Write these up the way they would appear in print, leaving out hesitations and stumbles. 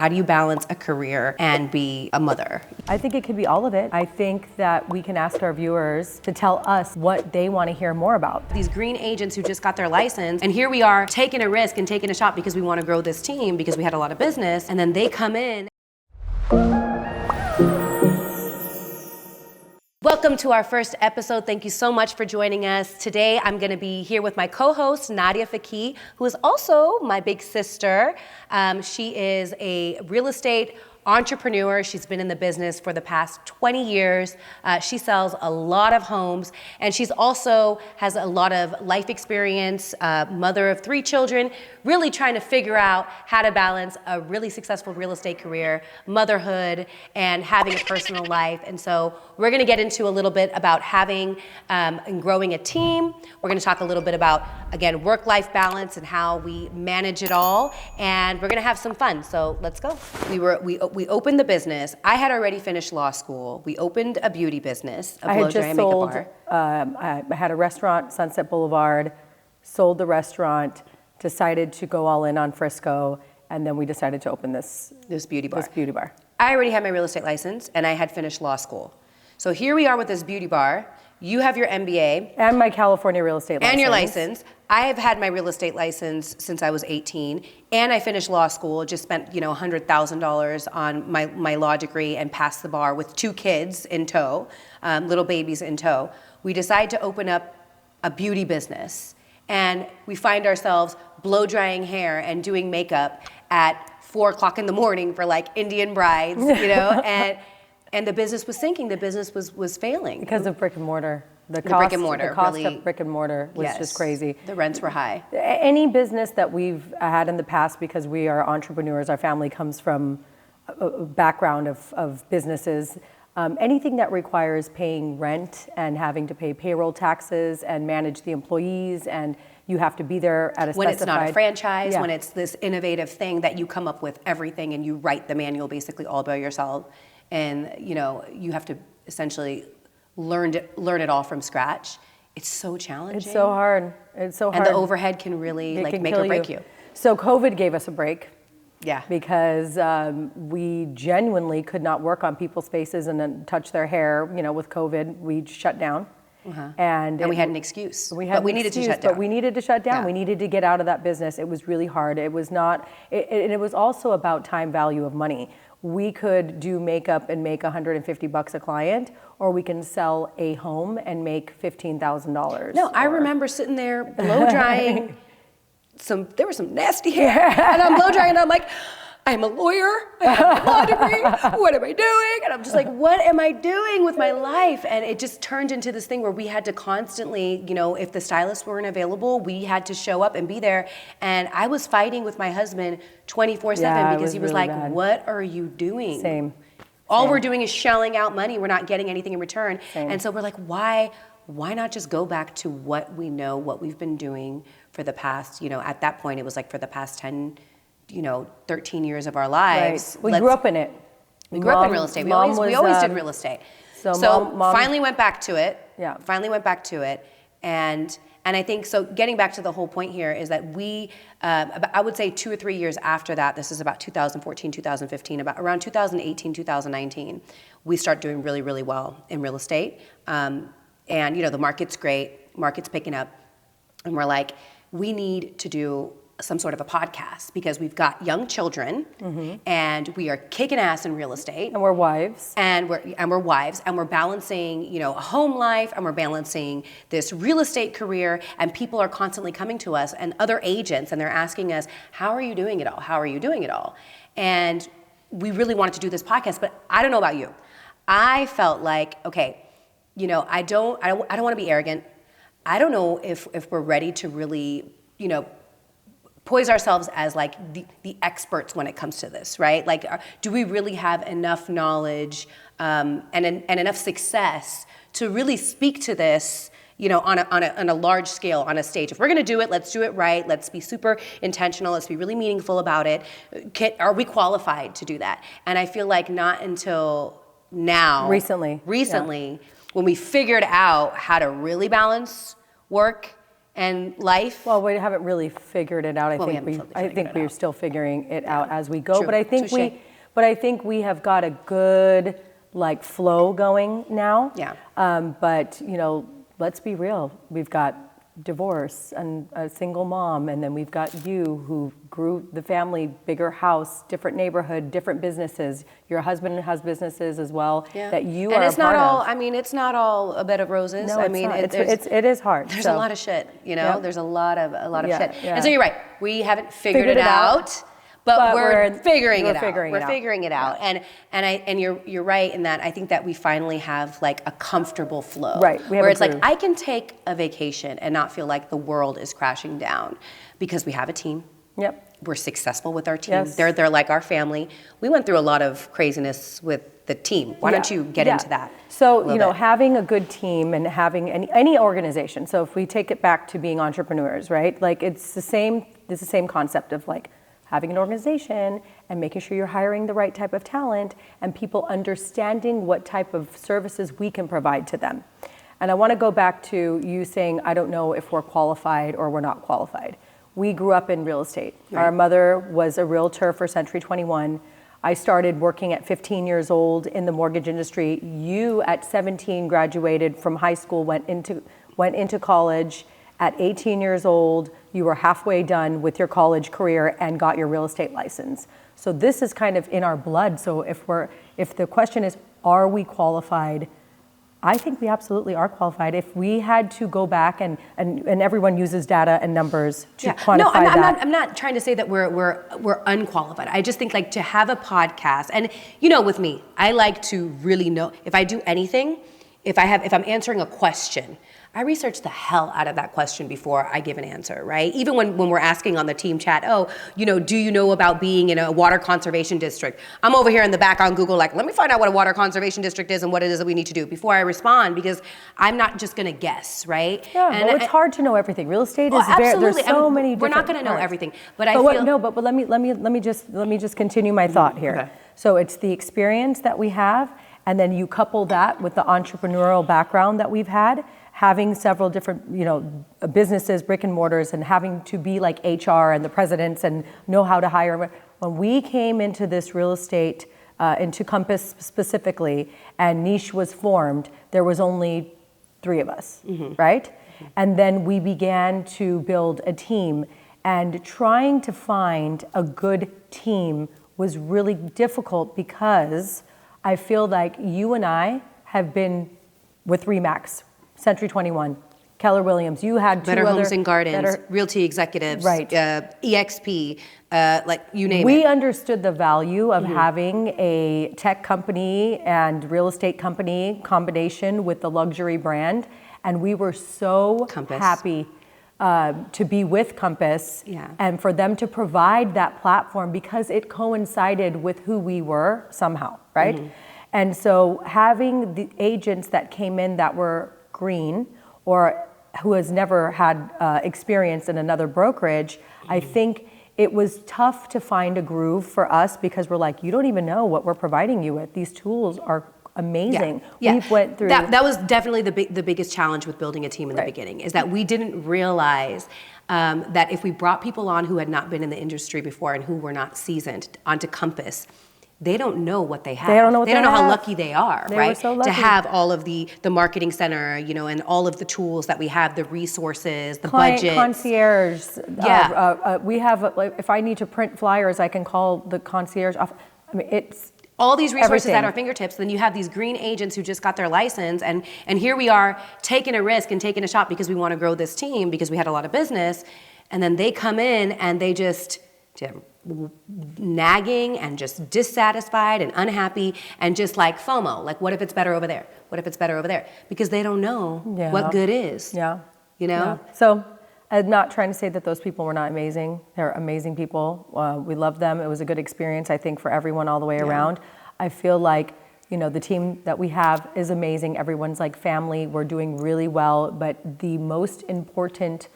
How do you balance a career and be a mother? I think it could be all of it. I think that we can ask our viewers to tell us what they want to hear more about. These green agents who just got their license, and here we are taking a risk and taking a shot because we want to grow this team because we had a lot of business, and then they come in. Welcome to our first episode. Thank you so much for joining us. Today, I'm going to be here with my co-host, Nadia Fakih, who is also my big sister. She is a real estate entrepreneur. She's been in the business for the past 20 years. She sells a lot of homes, and she's also has a lot of life experience, mother of 3 children, really trying to figure out how to balance a really successful real estate career, motherhood, and having a personal life. And so we're going to get into a little bit about having and growing a team. We're going to talk a little bit about, again, work-life balance and how we manage it all. And we're going to have some fun. So let's go. We opened the business. I had already finished law school. We opened a beauty business, a blow dry and makeup bar. I had a restaurant, Sunset Boulevard, sold the restaurant, decided to go all in on Frisco, and then we decided to open this beauty bar. I already had my real estate license, and I had finished law school. So here we are with this beauty bar. You have your MBA. And my California real estate license. And your license. I have had my real estate license since I was 18, and I finished law school, just spent $100,000 on my law degree and passed the bar with 2 kids in tow, little babies in tow. We decide to open up a beauty business, and we find ourselves blow drying hair and doing makeup at 4 o'clock in the morning for like Indian brides, and the business was sinking. The business was failing. Because of brick and mortar. The cost really, of brick and mortar was just crazy. The rents were high. Any business that we've had in the past, because we are entrepreneurs, our family comes from a background of businesses, anything that requires paying rent and having to pay payroll taxes and manage the employees, and you have to be there at a specified... When it's not a franchise, when it's this innovative thing that you come up with everything and you write the manual basically all by yourself, and you have to essentially learn it all from scratch. It's so challenging. It's so hard. And the overhead can really make or break you. So COVID gave us a break. Yeah. Because we genuinely could not work on people's faces and then touch their hair. With COVID, we shut down. Uh-huh. And we had an excuse. We needed to shut down. But we needed to shut down. Yeah. We needed to get out of that business. It was really hard. It was not, and it was also about time value of money. We could do makeup and make $150 a client, or we can sell a home and make $15,000. No, I remember sitting there blow drying. There was some nasty hair, and I'm blow drying, and I'm like, I'm a lawyer, I have a law degree, what am I doing? And I'm just like, what am I doing with my life? And it just turned into this thing where we had to constantly, if the stylists weren't available, we had to show up and be there. And I was fighting with my husband 24/7 because he was really like, bad. What are you doing? Same. All we're doing is shelling out money. We're not getting anything in return. Same. And so we're like, why not just go back to what we know, what we've been doing for the past, at that point, it was like for the past 13 years of our lives. Right. We grew up in it. We grew up in real estate. We always did real estate. So mom finally went back to it. Yeah. Finally went back to it. And I think, so getting back to the whole point here is that we, I would say 2 or 3 years after that, this is about 2014, 2015, about around 2018, 2019, we start doing really, really well in real estate. And the market's great, market's picking up. And we're like, we need to do some sort of a podcast because we've got young children, and we are kicking ass in real estate, and we're wives, and we're balancing a home life, and we're balancing this real estate career, and people are constantly coming to us and other agents, and they're asking us, how are you doing it all? And we really wanted to do this podcast, but I don't know about you. I felt like, okay, I don't want to be arrogant. I don't know if we're ready to really poise ourselves as like the experts when it comes to this, right? Like, do we really have enough knowledge and enough success to really speak to this, on a large scale, on a stage? If we're going to do it, let's do it right. Let's be super intentional. Let's be really meaningful about it. Are we qualified to do that? And I feel like not until now, recently, when we figured out how to really balance work and life. Well, we haven't really figured it out. We haven't fully I think figured it we're out. still figuring it out as we go. True. But I think Touche. we have got a good like flow going now. Yeah. But let's be real. We've got divorce and a single mom, and then we've got you who grew the family, bigger house, different neighborhood, different businesses. Your husband has businesses as well that you and are it's a part not all. of. I mean, it's not all a bed of roses. No, I it's mean, not. it It is hard. There's a lot of shit. Yep. There's a lot of Yeah, shit. yeah. And so you're right. We haven't figured Figured it it out. out. But we're figuring it out. Figuring We're it out. figuring it out. And you're right in that I think that we finally have like a comfortable flow. Right. We have where a it's like groove. I can take a vacation and not feel like the world is crashing down because we have a team. Yep. We're successful with our team. Yes. They're like our family. We went through a lot of craziness with the team. Why don't you get into that? So, a little bit? having a good team and having any organization. So if we take it back to being entrepreneurs, right? Like it's the same concept of like having an organization and making sure you're hiring the right type of talent and people understanding what type of services we can provide to them. And I want to go back to you saying, I don't know if we're qualified or we're not qualified. We grew up in real estate. Right. Our mother was a realtor for Century 21. I started working at 15 years old in the mortgage industry. You at 17 graduated from high school, went into college. At 18 years old, you were halfway done with your college career and got your real estate license. So this is kind of in our blood. So if the question is, are we qualified? I think we absolutely are qualified. If we had to go back and everyone uses data and numbers to quantify no, that. I'm not trying to say that we're unqualified. I just think like to have a podcast, and with me, I like to really know if I do anything, if I'm answering a question, I research the hell out of that question before I give an answer, right? Even when we're asking on the team chat, do you know about being in a water conservation district? I'm over here in the back on Google like, let me find out what a water conservation district is and what it is that we need to do before I respond, because I'm not just gonna guess, right? Yeah, and it's hard to know everything. Real estate is absolutely. there's so many We're different not gonna know parts. everything, but I feel... But let me just continue my thought here. Okay. So it's the experience that we have, and then you couple that with the entrepreneurial background that we've had, having several different, businesses, brick and mortars, and having to be like HR and the presidents and know how to hire. When we came into this real estate, into Compass specifically, and Niche was formed, there was only 3 of us, right? Mm-hmm. And then we began to build a team, and trying to find a good team was really difficult because I feel like you and I have been with RE/MAX, Century 21, Keller Williams. You had Better two Homes other, and Gardens, Better, Realty Executives, Right. EXP, like you name it. we understood the value of having a tech company and real estate company combination with the luxury brand, and we were so Compass. happy to be with Compass Yeah. and for them to provide that platform because it coincided with who we were somehow, right? And so having the agents that came in that were green or who has never had experience in another brokerage, I think it was tough to find a groove for us because we're like, you don't even know what we're providing you with. These tools are amazing. Yeah. We've went through that was definitely the biggest challenge with building a team in the Right. beginning, is that we didn't realize that if we brought people on who had not been in the industry before and who were not seasoned onto Compass, they don't know what they have. They don't know what they don't know how have. lucky they are, They right? were so lucky. To have all of the marketing center, and all of the tools that we have, the resources, the client budget. concierge. Yeah. We have, like, if I need to print flyers, I can call the concierge off. I mean, it's All these resources everything. at our fingertips. Then you have these green agents who just got their license, and here we are taking a risk and taking a shot because we want to grow this team because we had a lot of business, and then they come in and they just nagging and just dissatisfied and unhappy and just like FOMO, like what if it's better over there? What if it's better over there? Because they don't know what good is. Yeah. You know? Yeah. So I'm not trying to say that those people were not amazing. They're amazing people. We love them. It was a good experience, I think, for everyone all the way around. I feel like, the team that we have is amazing. Everyone's like family. We're doing really well. But the most important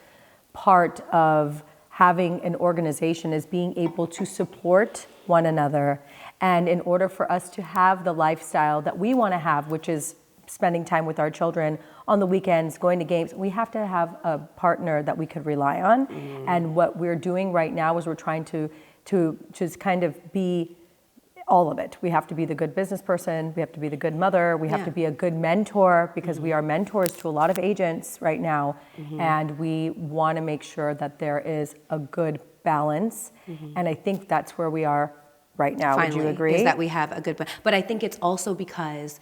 part of having an organization is being able to support one another. And in order for us to have the lifestyle that we want to have, which is spending time with our children on the weekends, going to games. We have to have a partner that we could rely on. And what we're doing right now is we're trying to just kind of be all of it. We have to be the good business person, we have to be the good mother, we have to be a good mentor, because we are mentors to a lot of agents right now, and we want to make sure that there is a good balance. And I think that's where we are right now. Finally, would you agree? Is that we have a good, but I think it's also because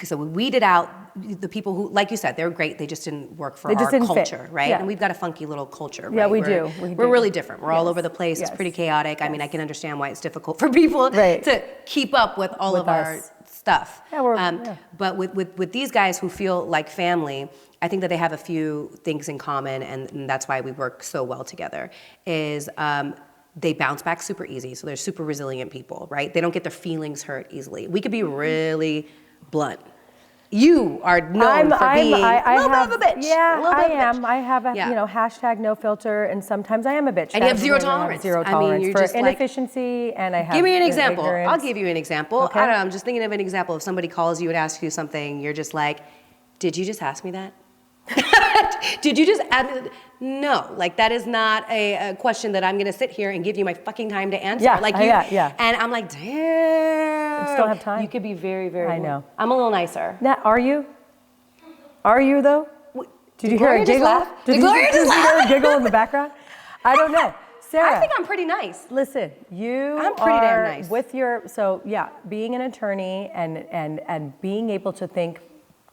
so we weeded out the people who, like you said, they're great. They just didn't work for our culture, right? Yeah. And we've got a funky little culture, right? Yeah, we do. We're really different. We're all over the place. It's pretty chaotic. I mean, I can understand why it's difficult for people to keep up with all of our stuff. Yeah, but with these guys who feel like family, I think that they have a few things in common, and that's why we work so well together, is they bounce back super easy. So they're super resilient people, right? They don't get their feelings hurt easily. We could be really blunt. You are known for being a little bit of a bitch. Yeah, I am. I have a hashtag no filter, and sometimes I am a bitch. And you have zero tolerance. Zero tolerance for inefficiency, and I have. Give me an example. Ignorance. I'll give you an example. Okay. I don't know. I'm just thinking of an example. If somebody calls you and asks you something, you're just like, "Did you just ask me that? Did you just ask me?" No, like that is not a question that I'm gonna sit here and give you my fucking time to answer. Yeah, like you, and I'm like, damn. I just don't have time. You could be very, very. I know. I'm a little nicer. Now, are you? Are you though? Did you hear a giggle? Did Gloria just laugh? Did you hear a giggle in the background? I don't know. Sarah, I think I'm pretty nice. Listen, I'm pretty damn nice. With your being an attorney and being able to think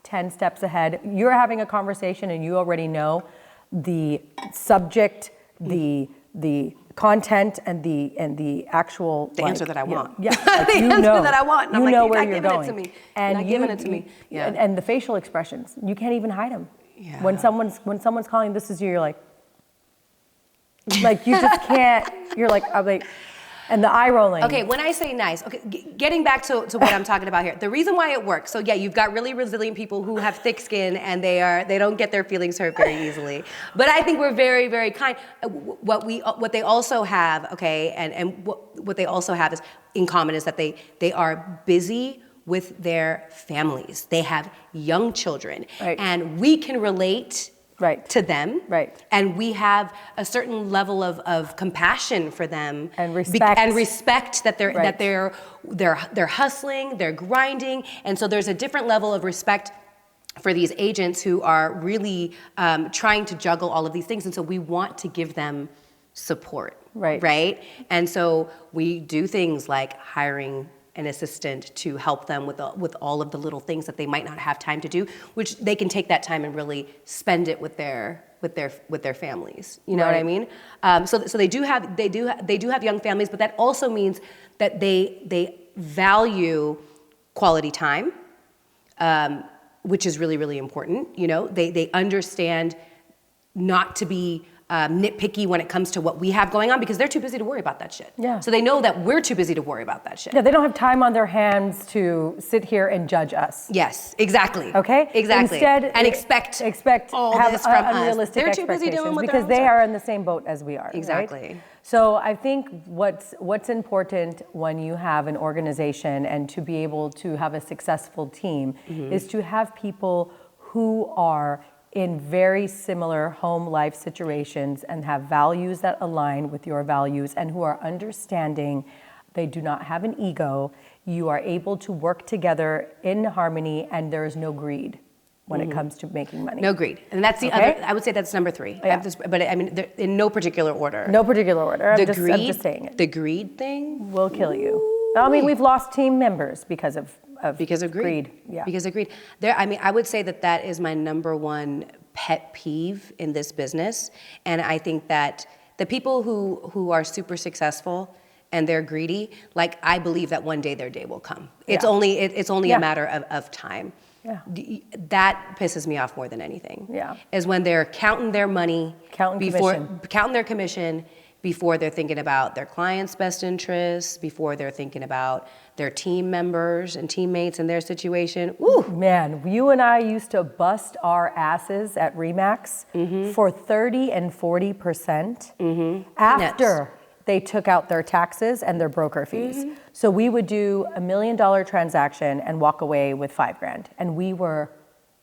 10 steps ahead. You're having a conversation and you already know the subject, the content, and the actual answer that I want. Yeah, like the answer that I want. And you I'm know like, where you're you're going. It to me. And you're not giving it to me. Yeah. And the facial expressions, you can't even hide them. Yeah. When someone's calling, this is you. You're like you just can't. You're like, I'm like. And the eye rolling. Okay, when I say nice, getting back to what I'm talking about here. The reason why it works, so yeah, you've got really resilient people who have thick skin and they don't get their feelings hurt very easily. But I think we're very, very kind. What they also have, and what they also have is in common is that they are busy with their families. They have young children, and we can relate to them, and we have a certain level of compassion for them and respect that they're hustling, they're grinding, and so there's a different level of respect for these agents who are really trying to juggle all of these things, and so we want to give them support, right? And so we do things like hiring an assistant to help them with all of the little things that they might not have time to do, which they can take that time and really spend it with their families. You know what I mean? So they do have young families, but that also means that they value quality time, which is really, really important. You know, they understand not to be nitpicky when it comes to what we have going on, because they're too busy to worry about that shit. Yeah. So they know that we're too busy to worry about that shit. Yeah, they don't have time on their hands to sit here and judge us. Yes, exactly. Okay? Exactly. Instead, expect all this from unrealistic us. They're too busy dealing with because they are in the same boat as we are. Exactly. Right? So I think what's important when you have an organization and to be able to have a successful team is to have people who are in very similar home life situations and have values that align with your values and who are understanding. They do not have an ego. You are able to work together in harmony, and there is no greed when it comes to making money. No greed. And that's the other, I would say that's number 3. Yeah. But I mean, in no particular order. No particular order. I'm just saying it. The greed thing will kill you. I mean, we've lost team members because of greed. Yeah. Because of greed. I would say that is my number one pet peeve in this business. And I think that the people who are super successful and they're greedy, like, I believe that one day their day will come. It's only a matter of time. Yeah. That pisses me off more than anything. Yeah. Is when they're counting their money, counting their commission before they're thinking about their client's best interests, before they're thinking about their team members and teammates and their situation. Ooh. Man, you and I used to bust our asses at Remax for 30 and 40% after they took out their taxes and their broker fees. So we would do $1 million transaction and walk away with $5,000. And we were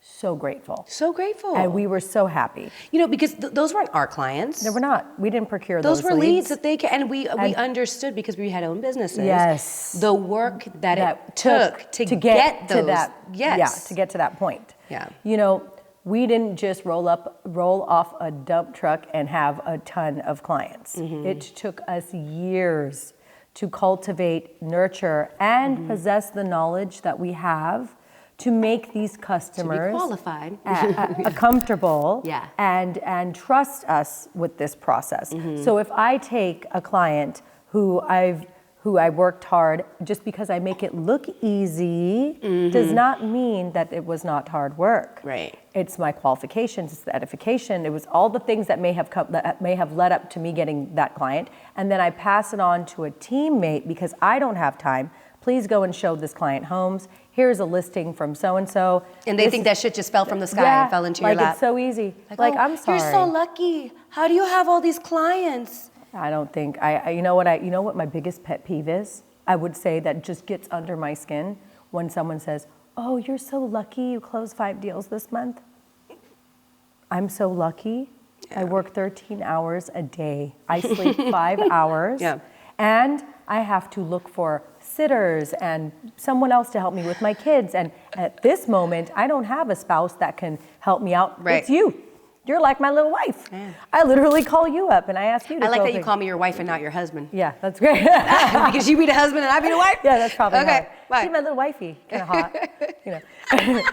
so grateful. So grateful. And we were so happy. You know, because those weren't our clients. No, we're not. We didn't procure those were leads that they and we understood because we had own businesses. Yes. The work that it took to get those. To that. Yes. Yeah, to get to that point. Yeah. You know, we didn't just roll off a dump truck and have a ton of clients. It took us years to cultivate, nurture, and possess the knowledge that we have to make these customers to be qualified, comfortable, yeah. and trust us with this process. So if I take a client who I worked hard, just because I make it look easy does not mean that it was not hard work. Right. It's my qualifications, it's the edification, it was all the things that may have led up to me getting that client, and then I pass it on to a teammate because I don't have time. Please go and show this client homes. Here's a listing from so-and-so. And they think that shit just fell from the sky and fell into your lap. It's so easy. Like, I'm sorry. You're so lucky. How do you have all these clients? I don't think, you know what my biggest pet peeve is? I would say that just gets under my skin when someone says, oh, you're so lucky you closed 5 deals this month. I'm so lucky. Yeah. I work 13 hours a day. I sleep 5 hours. Yeah. And I have to look for sitters and someone else to help me with my kids. And at this moment, I don't have a spouse that can help me out. Right. It's you. You're like my little wife. Yeah. I literally call you up and I ask you to I like that you call me your wife and not your husband. Yeah, that's great. Because you be the husband and I be the wife? Yeah, that's probably okay. She's my little wifey. Kind of hot. You know.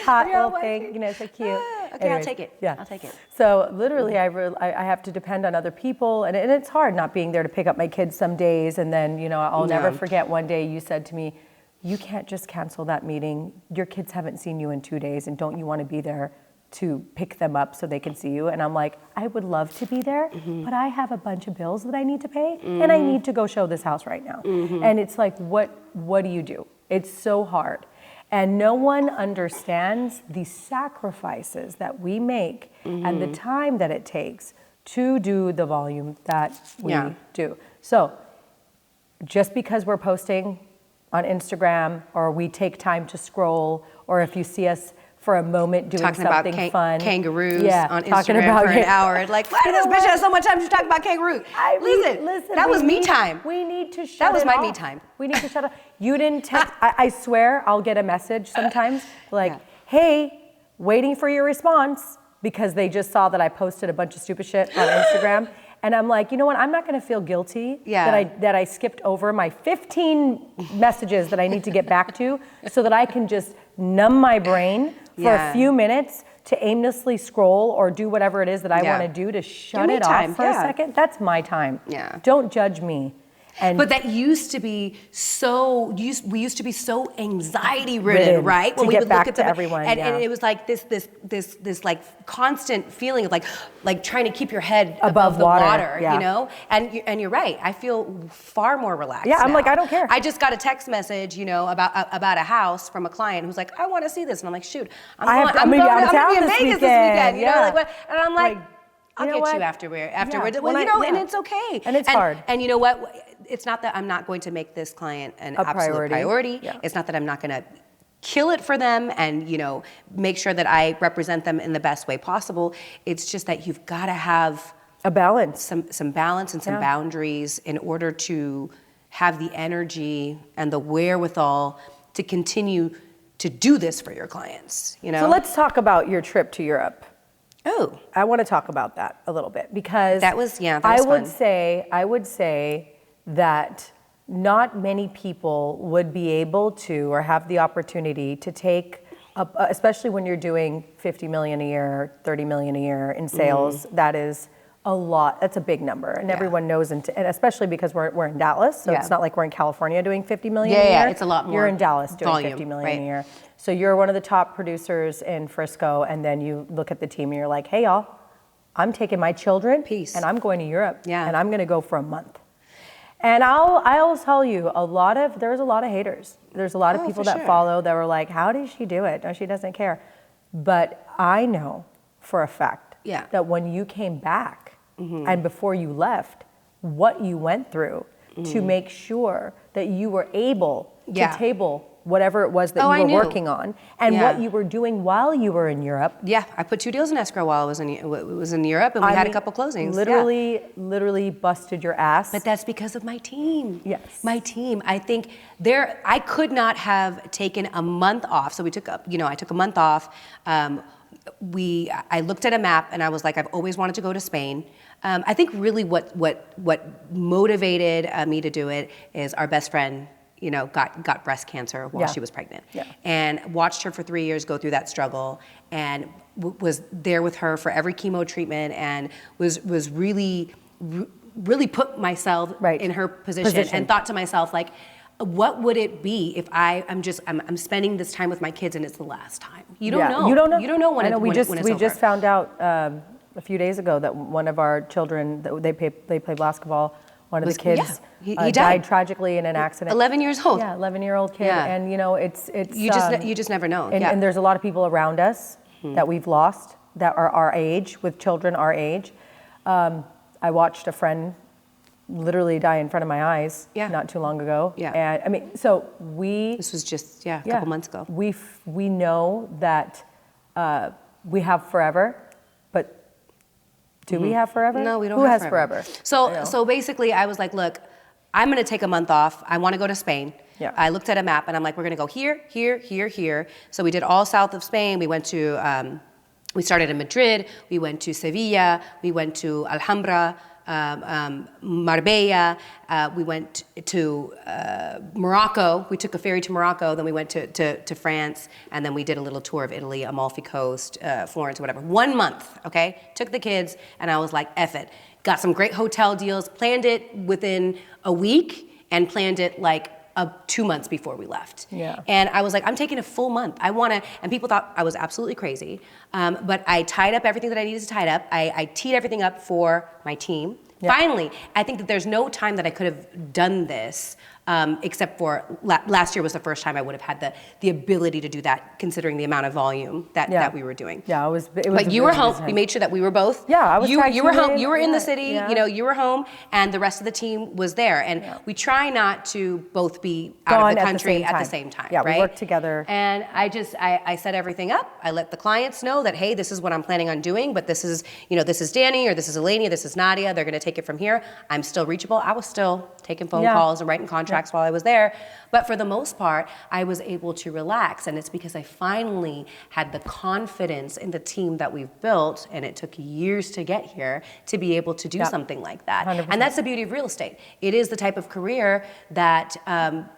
Hot little thing. You know, so cute. Okay, Anyways, I'll take it. Yeah. I'll take it. So literally, I have to depend on other people, and it's hard not being there to pick up my kids some days. And then, you know, I'll never forget one day you said to me, you can't just cancel that meeting. Your kids haven't seen you in 2 days, and don't you want to be there to pick them up so they can see you? And I'm like, I would love to be there, but I have a bunch of bills that I need to pay, and I need to go show this house right now. And it's like, what do you do? It's so hard. And no one understands the sacrifices that we make and the time that it takes to do the volume that we do. So just because we're posting on Instagram, or we take time to scroll, or if you see us for a moment doing talking something about fun. Kangaroos on talking Instagram about for an hour. Like, why does this bitch have so much time to talk about kangaroos? Listen, that was me time. We need to shut That was it my off. me time. We need to shut up. You didn't text. I swear I'll get a message sometimes like, hey, waiting for your response, because they just saw that I posted a bunch of stupid shit on Instagram. And I'm like, you know what? I'm not going to feel guilty that I skipped over my 15 messages that I need to get back to, so that I can just numb my brain for a few minutes to aimlessly scroll or do whatever it is that I want to do to shut it off for a second. That's my time. Yeah. Don't judge me. But that used to be we used to be so anxiety ridden, right? When we would look at everyone, and it was like this like constant feeling of like trying to keep your head above the water, you know? And you're right. I feel far more relaxed. Yeah, I'm now. like, I don't care. I just got a text message, you know, about a house from a client who's like, I want to see this, and I'm like, shoot, I'm gonna be in Vegas this weekend, you know, like what? And I'm like, I'll get you afterward. Well, you know, and it's okay. And it's hard. And you know what? It's not that I'm not going to make this client an absolute priority. Yeah. It's not that I'm not going to kill it for them and, you know, make sure that I represent them in the best way possible. It's just that you've got to have a balance, some balance and some boundaries in order to have the energy and the wherewithal to continue to do this for your clients, you know? So let's talk about your trip to Europe. Oh, I want to talk about that a little bit, because that was fun. I would say that not many people would be able to or have the opportunity to take, especially when you're doing 50 million a year, 30 million a year in sales. That is a lot. That's a big number, and everyone knows, and especially because we're in Dallas, so it's not like we're in California doing 50 million a year. Yeah, it's a lot more. You're in Dallas doing volume, 50 million a year. So you're one of the top producers in Frisco, and then you look at the team and you're like, hey y'all, I'm taking my children and I'm going to Europe, and I'm going to go for a month. And I'll tell you, there's a lot of haters. There's a lot of people that follow that were like, how does she do it? No, she doesn't care. But I know for a fact that when you came back and before you left, what you went through to make sure that you were able to table whatever it was that you were working on, and what you were doing while you were in Europe. Yeah, I put 2 deals in escrow while I was in Europe, and we had a couple closings. Literally busted your ass. But that's because of my team. Yes. My team. I think I could not have taken a month off. So I took a month off. I looked at a map and I was like, I've always wanted to go to Spain. I think really what motivated me to do it is our best friend, got breast cancer while she was pregnant, and watched her for 3 years go through that struggle, and was there with her for every chemo treatment, and was really put myself in her position and thought to myself, like, what would it be if I'm spending this time with my kids and it's the last time? You don't know. You don't know when it's over. We just found out a few days ago that one of our children, they play basketball. One of the kids he died tragically in an accident. 11 years old. Yeah, 11-year-old kid, and it's you just never know. And there's a lot of people around us that we've lost that are our age, with children our age. I watched a friend literally die in front of my eyes not too long ago. Yeah. And I mean, so this was just a couple months ago. We know that we have forever, but do we have forever? No, we don't. Who have has forever? So basically, I was like, look, I'm going to take a month off. I want to go to Spain. Yeah. I looked at a map and I'm like, we're going to go here, here, here, here. So we did all south of Spain. We went to, we started in Madrid. We went to Sevilla. We went to Alhambra. Marbella, we went to Morocco. We took a ferry to Morocco, then we went to France, and then we did a little tour of Italy, Amalfi Coast, Florence, or whatever. 1 month, okay? Took the kids, and I was like, F it. Got some great hotel deals, planned it within a week, and planned it like 2 months before we left. Yeah. And I was like, I'm taking a full month. And people thought I was absolutely crazy. But I tied up everything that I needed to tie up. I teed everything up for my team. Yeah. Finally, I think that there's no time that I could have done this except for last year was the first time I would have had the ability to do that, considering the amount of volume that we were doing. Yeah, it was. But you were home. We made sure that we were both. Yeah, I was. You were home. You were in the city. Yeah. You were home, and the rest of the team was there. And we try not to both be out of the country at the same time. Yeah, right? We work together. And I set everything up. I let the clients know that, hey, this is what I'm planning on doing, but this is Danny, or this is Eleni, or this is Nadia. They're going to take it from here. I'm still reachable. I was still taking phone calls and writing contracts while I was there. But for the most part, I was able to relax. And it's because I finally had the confidence in the team that we've built, and it took years to get here, to be able to do something like that. 100%. And that's the beauty of real estate. It is the type of career that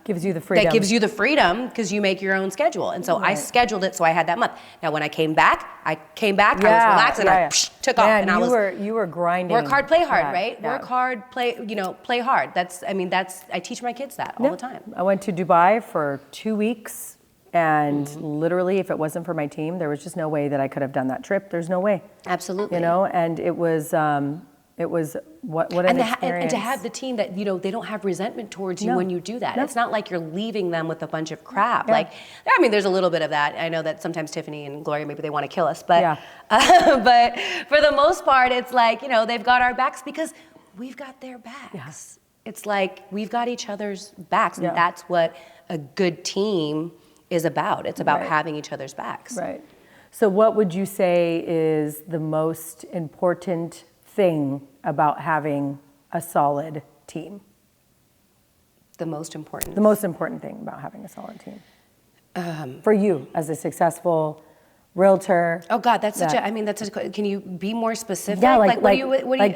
gives you the freedom. That gives you the freedom because you make your own schedule. And so I scheduled it so I had that month. Now, when I came back, I was relaxed, and I took off. And you were grinding. Work hard, play hard, right? Yeah. Work hard, play hard. I teach my kids that all the time. I went to Dubai for 2 weeks, and literally, if it wasn't for my team, there was just no way that I could have done that trip. There's no way. Absolutely. And it was what an experience. And to have the team that, they don't have resentment towards you when you do that. No. It's not like you're leaving them with a bunch of crap. Yeah. There's a little bit of that. I know that sometimes Tiffany and Gloria, maybe they want to kill us, but but for the most part, it's like, they've got our backs because we've got their backs. Yeah. It's like we've got each other's backs, and that's what a good team is about. It's about having each other's backs. Right. So what would you say is the most important thing about having a solid team? The most important thing about having a solid team. For you as a successful realtor. Oh God, can you be more specific? Yeah,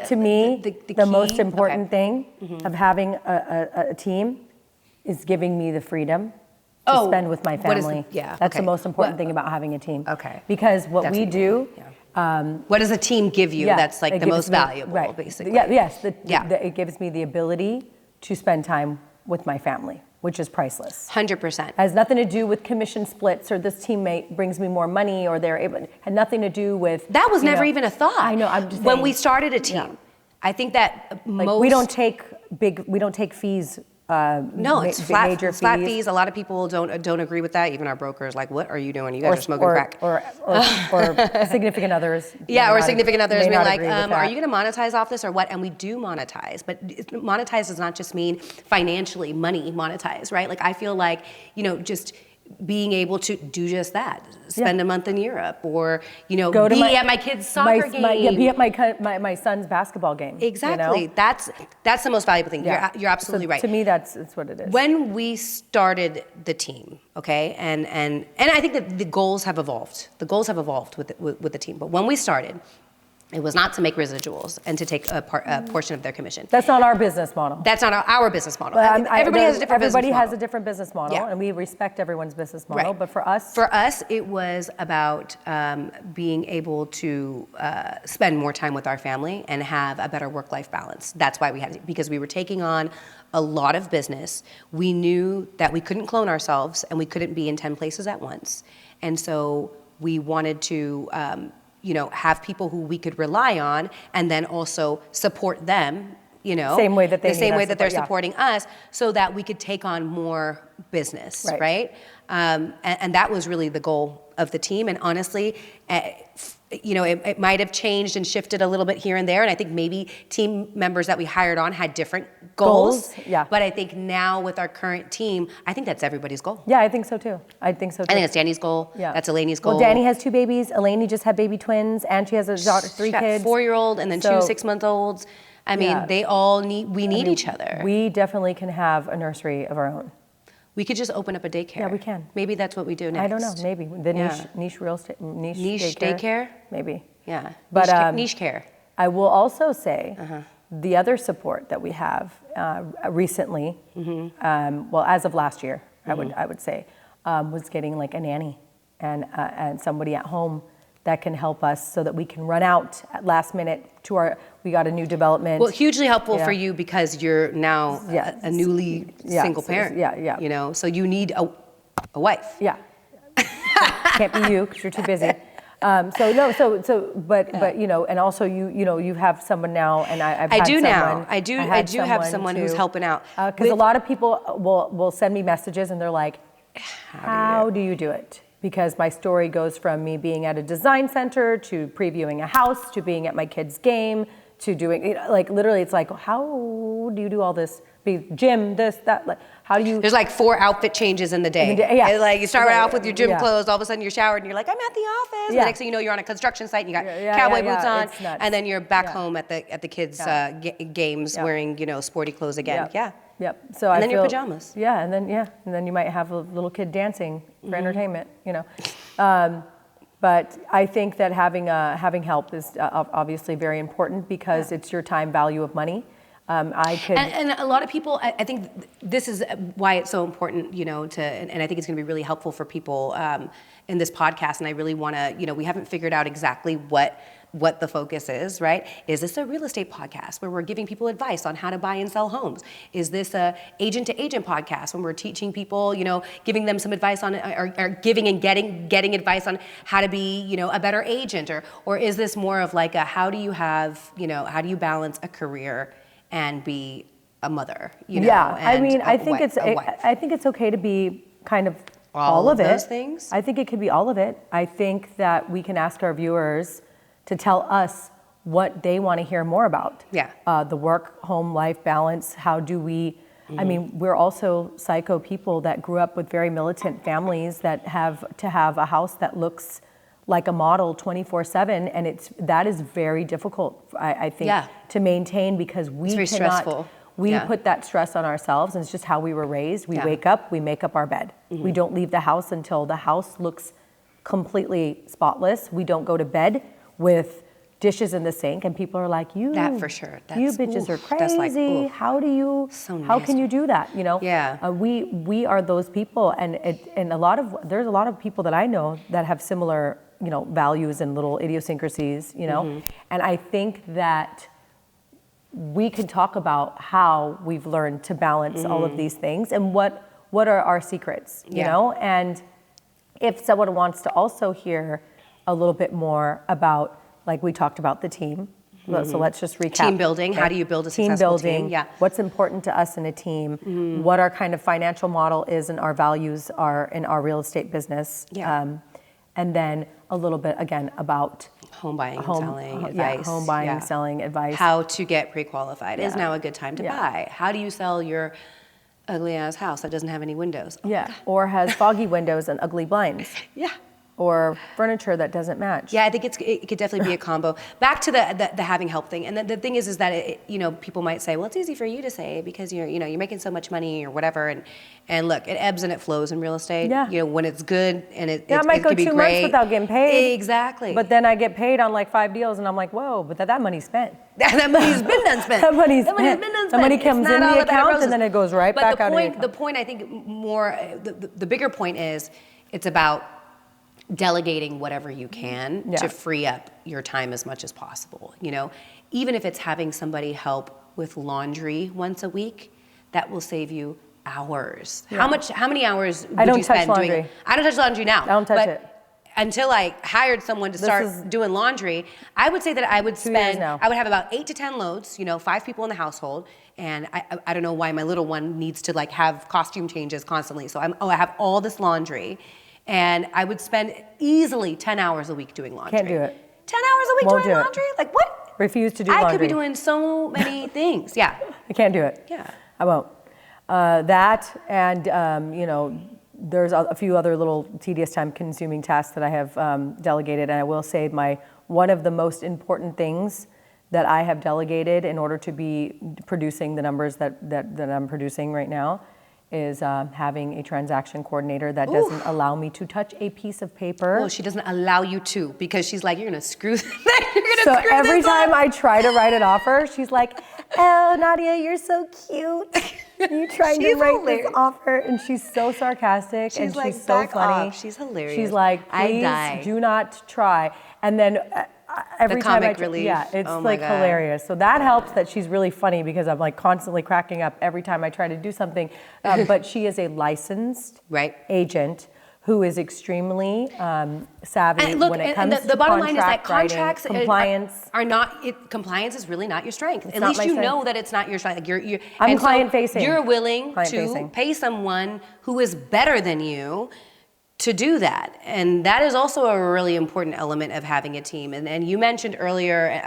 to me, the most important thing of having a team is giving me the freedom to spend with my family. That's the most important thing about having a team. Okay. Because what we do. What does a team give you that's like the most valuable, basically? It gives me the ability to spend time with my family, which is priceless. 100%. Has nothing to do with commission splits or this teammate brings me more money or they're able. Had nothing to do with. That was never even a thought. I know. I'm just saying, when we started a team. I think that we don't take fees No, it's major flat fees. A lot of people don't agree with that. Even our brokers, like, what are you doing? You guys are smoking crack. Or significant others. Yeah, or significant others being like, are you going to monetize off this or what? And we do monetize, but monetize does not just mean financially, money monetize, right? Like I feel like, just being able to do just that, spend a month in Europe, or be at my kid's soccer game, be at my son's basketball game. Exactly, that's the most valuable thing. Yeah. You're absolutely right. To me, that's what it is. When we started the team, okay, and I think that the goals have evolved. The goals have evolved with the team. But when we started, it was not to make residuals and to take a portion of their commission. That's not our business model. That's not our business model. Everybody has a different business model. Everybody has a different business model, and we respect everyone's business model. Right. But for us, it was about being able to spend more time with our family and have a better work-life balance. That's why we had it, because we were taking on a lot of business. We knew that we couldn't clone ourselves and we couldn't be in 10 places at once. And so we wanted to have people who we could rely on, and then also support them, same way that they're supporting us, so that we could take on more business, right? And that was really the goal of the team. And honestly, it might have changed and shifted a little bit here and there. And I think maybe team members that we hired on had different goals. Yeah. But I think now with our current team, I think that's everybody's goal. Yeah, I think so too. I think it's Danny's goal. Yeah. That's Elaine's goal. Well, Danny has 2 babies. Elaine just had baby twins, and she has a daughter, 3 kids. 4-year-old and then 2 6-month-olds. I mean, they all need each other. We definitely can have a nursery of our own. We could just open up a daycare. Yeah, we can. Maybe that's what we do next. I don't know. Maybe the niche real estate niche daycare. Maybe. Yeah. But niche care. I will also say the other support that we have recently, as of last year, I would say, was getting like a nanny and somebody at home that can help us so that we can run out at last minute we got a new development. Well, hugely helpful for you because you're now a newly single parent. So you need a wife. Yeah. Can't be you because you're too busy. But and also you have someone now, and I've had someone. Now. I do have someone who's helping out. Because a lot of people will send me messages and they're like, how do you do it? Because my story goes from me being at a design center to previewing a house to being at my kid's game to doing, literally it's like, how do you do all this? Gym, this, that, how do you? There's like 4 outfit changes in the day. Yeah. You start off with your gym clothes, all of a sudden you're showered and you're like, I'm at the office. Yeah. The next thing you know, you're on a construction site and you got cowboy boots on, and then you're back home at the kids' games wearing, sporty clothes again. Yeah. Yep. So and then your pajamas. Yeah, and then you might have a little kid dancing for entertainment. But I think that having help is obviously very important because it's your time value of money. And a lot of people, I think this is why it's so important, and I think it's going to be really helpful for people in this podcast. And I really want to, we haven't figured out exactly what the focus is, right? Is this a real estate podcast where we're giving people advice on how to buy and sell homes? Is this a agent to agent podcast when we're teaching people, giving them some advice on, or giving and getting advice on how to be, a better agent? Or is this more of like how do you balance a career and be a mother? I think it's okay to be kind of all of it. Those things? I think it could be all of it. I think that we can ask our viewers to tell us what they want to hear more about. Yeah. The work-home life balance. How do we? I mean, we're also psycho people that grew up with very militant families that have to have a house that looks like a model 24/7, and that is very difficult, I think, to maintain because we it's very stressful. We put that stress on ourselves, and it's just how we were raised. We wake up, we make up our bed. We don't leave the house until the house looks completely spotless. We don't go to bed with dishes in the sink, and people are like, that for sure. You bitches are crazy. How can you do that? Yeah. We are those people, and there's a lot of people that I know that have similar values and little idiosyncrasies, and I think that we can talk about how we've learned to balance all of these things and what are our secrets, and if someone wants to also hear a little bit more about, like we talked about the team, So let's just recap. Team building. How do you build a successful team? Yeah. What's important to us in a team? What our kind of financial model is and our values are in our real estate business. Yeah. And then a little bit, again, about home buying and selling advice. Home buying, selling advice. How to get pre-qualified. Is now a good time to buy? How do you sell your ugly ass house that doesn't have any windows? Or has foggy windows and ugly blinds. Yeah. Or furniture that doesn't match. Yeah, I think it could definitely be a combo. Back to the having help thing, and the thing is that people might say, well, it's easy for you to say because you're making so much money or whatever, and look, it ebbs and it flows in real estate. Yeah. When it's good and it might go could be 2 great. months without getting paid. Exactly. But then I get paid on like 5 deals, and I'm like, whoa, but that money's spent. That money's been done spent. That money's been done spent. The money comes in the account and then it goes right back out of the account. The point I think more, the bigger point is, it's about delegating whatever you can to free up your time as much as possible. Even if it's having somebody help with laundry once a week, that will save you hours. How many hours would you spend doing it? I don't touch laundry now. I don't touch it. Until I hired someone to start doing laundry, I would say that I would I would have about 8 to 10 loads, 5 people in the household, and I don't know why my little one needs to have costume changes constantly. So I have all this laundry. And I would spend easily 10 hours a week doing laundry. Can't do it. 10 hours a week doing laundry? Like what? Refuse to do laundry. I could be doing so many things. Yeah. I can't do it. Yeah. I won't. That and, there's a few other little tedious time consuming tasks that I have delegated. And I will say one of the most important things that I have delegated in order to be producing the numbers that I'm producing right now is having a transaction coordinator that doesn't allow me to touch a piece of paper. Well, she doesn't allow you to because she's like, you're gonna screw this. So every time I try to write an offer, she's like, oh, Nadia, you're so cute. You're trying to write this offer. And she's so sarcastic and she's so funny. She's hilarious. She's like, please do not try. And then every time comic relief. Yeah, it's hilarious. So that helps that she's really funny because I'm constantly cracking up every time I try to do something. But she is a licensed agent who is extremely savvy when it comes to the bottom line is that contracts compliance are not. Compliance is really not your strength. At least you know that it's not your strength. I'm client facing. You're willing to pay someone who is better than you to do that. And that is also a really important element of having a team. And you mentioned earlier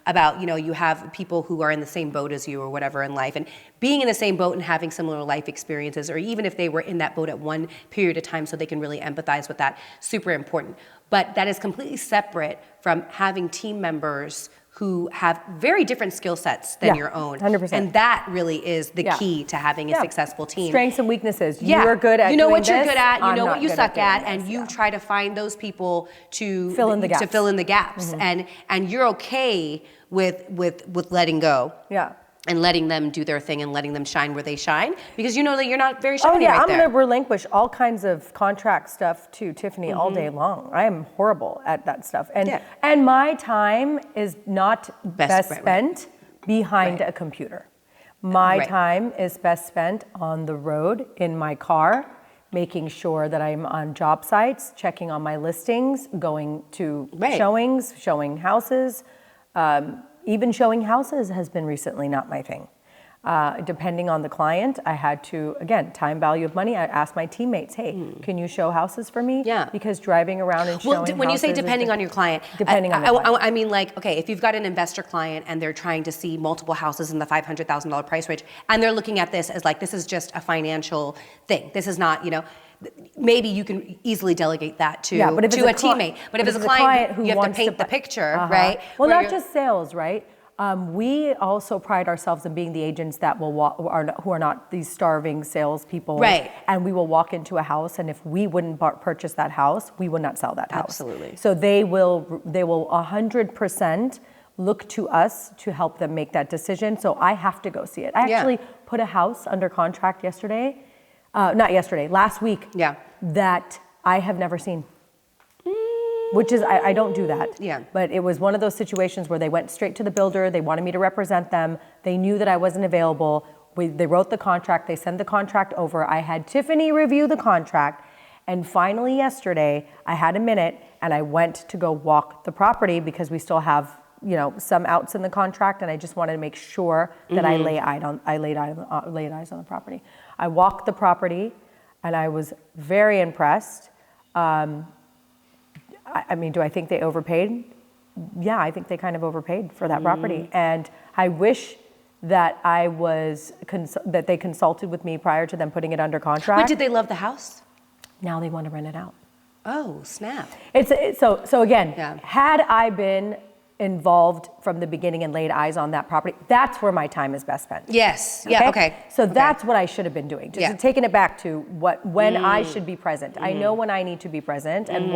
about, you have people who are in the same boat as you or whatever in life. And being in the same boat and having similar life experiences, or even if they were in that boat at one period of time so they can really empathize with that, super important. But that is completely separate from having team members who have very different skill sets than your own. 100%. And that really is the key to having a successful team. Strengths and weaknesses. You're good at you know doing what you're this, good at, you know what you not suck good at, doing and this, you try to find those people to fill in the gaps. And you're okay with letting go. Yeah. And letting them do their thing and letting them shine where they shine, because you know that you're not very shiny I'm going to relinquish all kinds of contract stuff to Tiffany all day long. I am horrible at that stuff. And my time is not best spent behind a computer. My time is best spent on the road, in my car, making sure that I'm on job sites, checking on my listings, going to showings, showing houses. Even showing houses has been recently not my thing. Depending on the client, I had to, again, time value of money. I asked my teammates, hey, can you show houses for me? Yeah. Because driving around and showing houses. When you say depending on your client, I mean okay, if you've got an investor client and they're trying to see multiple houses in the $500,000 price range, and they're looking at this as this is just a financial thing. This is not, maybe you can easily delegate that to a teammate. But if it's a client who you have to paint the picture, right? Well, not just sales, right? We also pride ourselves in being the agents that who are not these starving salespeople. Right. And we will walk into a house, and if we wouldn't purchase that house, we would not sell that house. Absolutely. So they will 100% look to us to help them make that decision. So I have to go see it. I actually put a house under contract last week. Yeah. That I have never seen. Which is, I don't do that. Yeah. But it was one of those situations where they went straight to the builder. They wanted me to represent them. They knew that I wasn't available. They wrote the contract. They sent the contract over. I had Tiffany review the contract. And finally yesterday, I had a minute and I went to go walk the property because we still have some outs in the contract, and I just wanted to make sure that I laid eyes on the property. I walked the property, and I was very impressed. I mean, do I think they overpaid? Yeah, I think they kind of overpaid for that property, and I wish that that they consulted with me prior to them putting it under contract. Wait, did they love the house? Now they want to rent it out. Oh, snap. So again, had I been involved from the beginning and laid eyes on that property, that's where my time is best spent. Yes. Yeah. Okay. So that's what I should have been doing. Just taking it back to when I should be present. I know when I need to be present and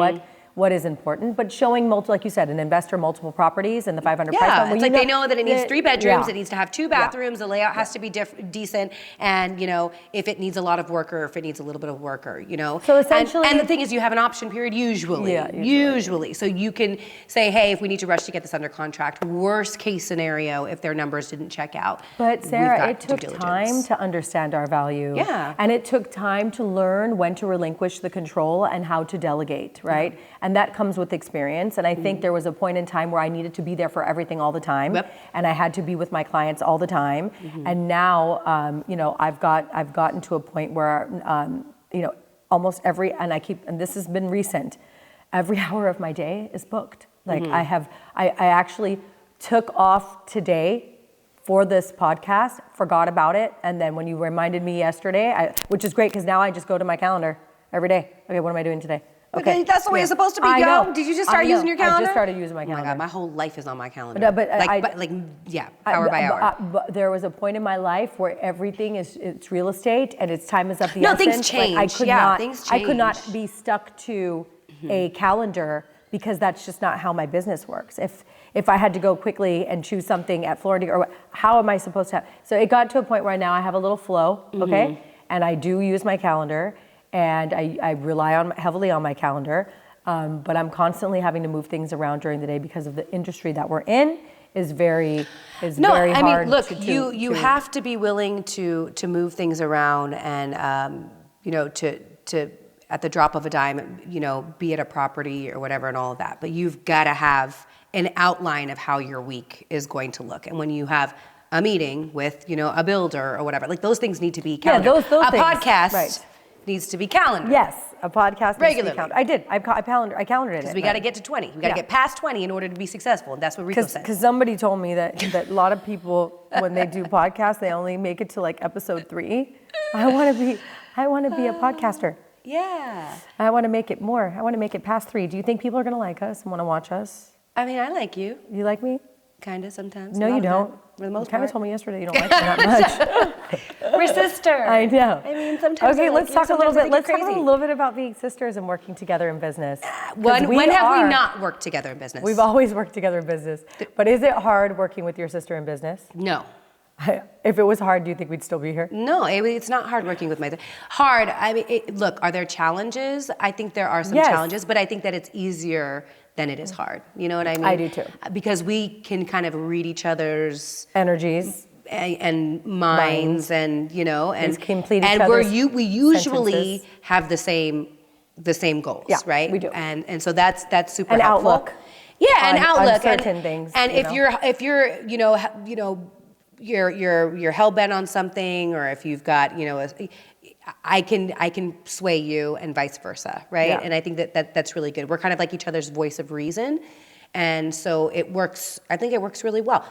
what is important, but showing like you said, an investor multiple properties and the 500 price point. Yeah, it's like they know that it needs 3 bedrooms, it needs to have 2 bathrooms, the layout has to be decent, and if it needs a lot of work or if it needs a little bit of work or So essentially, and the thing is, you have an option period usually. So you can say, hey, if we need to rush to get this under contract, worst case scenario, if their numbers didn't check out. But Sarah, it took time to understand our value. Yeah. And it took time to learn when to relinquish the control and how to delegate, right? Yeah. And that comes with experience. And I think there was a point in time where I needed to be there for everything all the time. And I had to be with my clients all the time. And now, I've gotten to a point where, almost and this has been recent, every hour of my day is booked. Like I actually took off today for this podcast, forgot about it. And then when you reminded me yesterday, which is great because now I just go to my calendar every day. Okay, what am I doing today? Okay, that's the way it's supposed to be. Did you just start using your calendar? I just started using my calendar. Oh my God, my whole life is on my calendar. Hour by hour. But there was a point in my life where everything it's real estate and its time is of the essence. Things change. Things change. I could not be stuck to a calendar because that's just not how my business works. If I had to go quickly and choose something at Florida, or how am I supposed to have? So it got to a point where now I have a little flow, okay? And I do use my calendar. And I rely heavily on my calendar, but I'm constantly having to move things around during the day because of the industry that we're in is very hard. I mean, look, you have to be willing to move things around and to at the drop of a dime, be at a property or whatever and all of that. But you've got to have an outline of how your week is going to look. And when you have a meeting with a builder or whatever, like those things need to be calendared. Yeah, those things. Podcast needs to be calendared. Yes, a podcast regularly. Needs to be calendared. I did. I calendared it. Because we got to get to 20. We got to get past 20 in order to be successul. And that's what Rico said. Because somebody told me that a lot of people, when they do podcasts, they only make it to like episode 3. I want to be a podcaster. Yeah. I want to make it more. I want to make it past 3. Do you think people are going to like us and want to watch us? I mean, I like you. You like me? Kind of sometimes. No, you don't. For the most you kind part. of told me yesterday you don't like me that much. We're sisters. I know. I mean, sometimes. Okay, let's talk a little bit. Let's talk a little bit about being sisters and working together in business. When have we not worked together in business? We've always worked together in business. But is it hard working with your sister in business? No. If it was hard, do you think we'd still be here? No, it's not hard working with my sister. Hard. I mean, look, are there challenges? I think there are some challenges, but I think that it's easier than it is hard. You know what I mean? I do too. Because we can kind of read each other's energies and minds and and complete each and other's we usually sentences. Have the same goals, right? We do. And so that's super an helpful. Outlook. Yeah, an outlook on certain things. And if you're you're hell bent on something, or if you've got I can sway you and vice versa, right? Yeah. And I think that's really good. We're kind of like each other's voice of reason, and so it works. I think it works really well.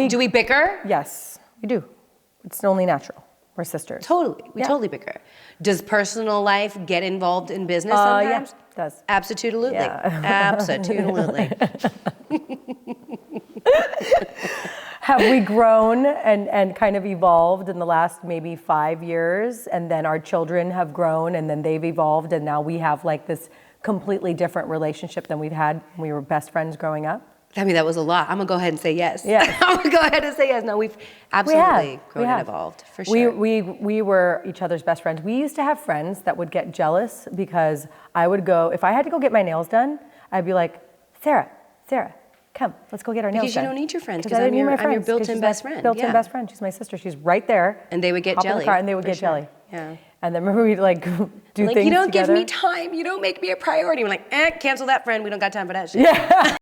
Do we bicker? Yes, we do. It's only natural. We're sisters. Totally, we totally bicker. Does personal life get involved in business sometimes? Yeah, it does. Absolutely, absolutely. Have we grown and kind of evolved in the last maybe 5 years, and then our children have grown and then they've evolved, and now we have like this completely different relationship than we've had when we were best friends growing up? I mean, that was a lot. I'm gonna go ahead and say yes. Yeah. I'm gonna go ahead and say yes. No, we've absolutely grown and evolved, for sure. We were each other's best friends. We used to have friends that would get jealous because I would go, if I had to go get my nails done, I'd be like, Sarah, come, let's go get our nails done. Because you don't need your friends, because I'm your built-in best friend. Built-in best friend. She's my sister. She's right there. And they would get jelly. In the car and they would get jelly. Yeah. And then remember we'd like do things you don't together. give me time. You don't make me a priority. We're like, cancel that friend. We don't got time for that shit. Yeah.